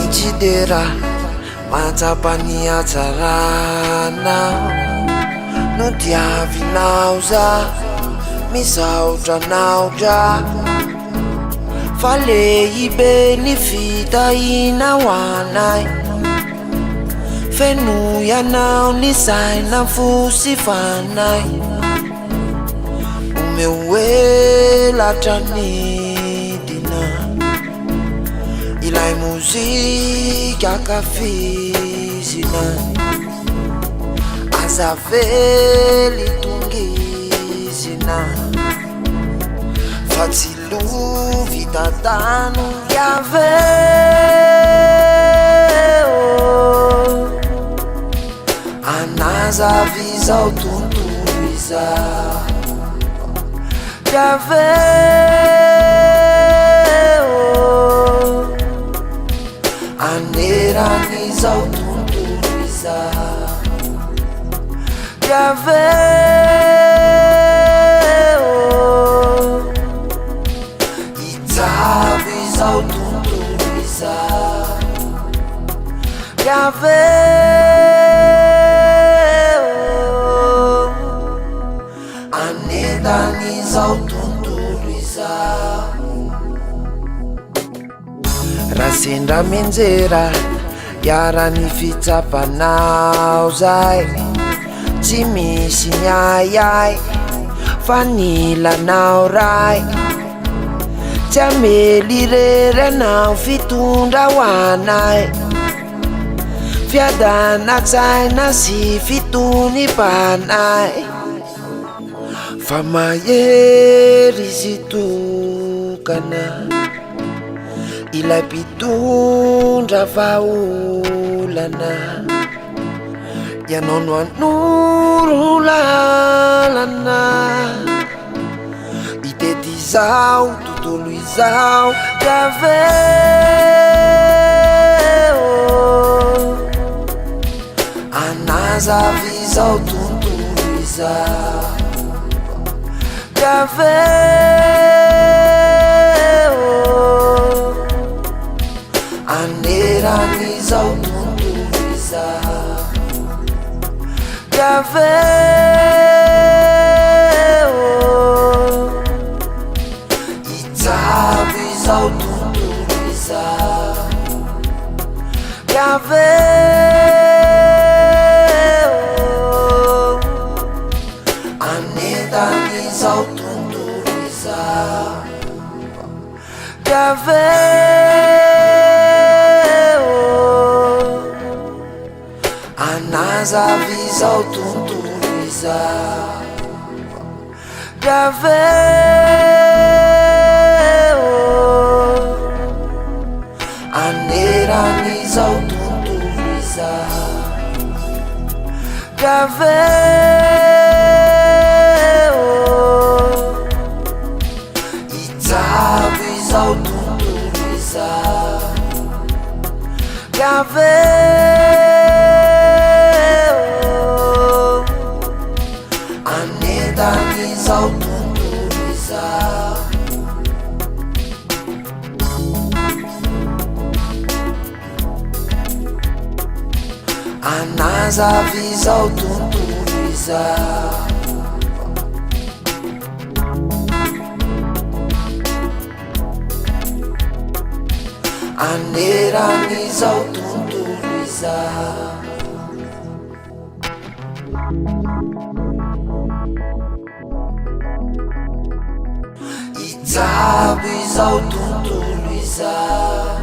considera matsapa ny hatsaranao no diavinao za misaotranao dra fa lehibe ny fitahinao anay feno ianao ny saina fosy fanay omeoelatra nidina ilay mozika kafizina azavely tongizina fa tsy lovy tatano iaveo anazavizao tontolo izao iaveo aneran'izao tontolo izao iaveo itsavo izao tontolo izao iaveo aneran'izao tontolo izao raha sendra menjera iara-ny fitsapanao zay tsy misy nyayay fa nilanao ray tsy amely rery anao fitondra ho anay fiadanatsaina sy fitony panay fa mahery izy tokana ilay mpitondra vaolana ianao no anoro lalana itety izao tontolo izao iaveo anazavizao tontolo izao iaveo aneran'izao tontolo izao iaveo itsavo izao tontolo izao iaveo aneran'izao tontolo izao iaveo anazavizao tontolo izao iaveo aneran'izao tontolo izao iaveo itsavo izao tontolo izao iaveo aneran'izao tontolo izao anazavizao tontolo izao aneran'izao tontolo izao itsavo izao tontolo izao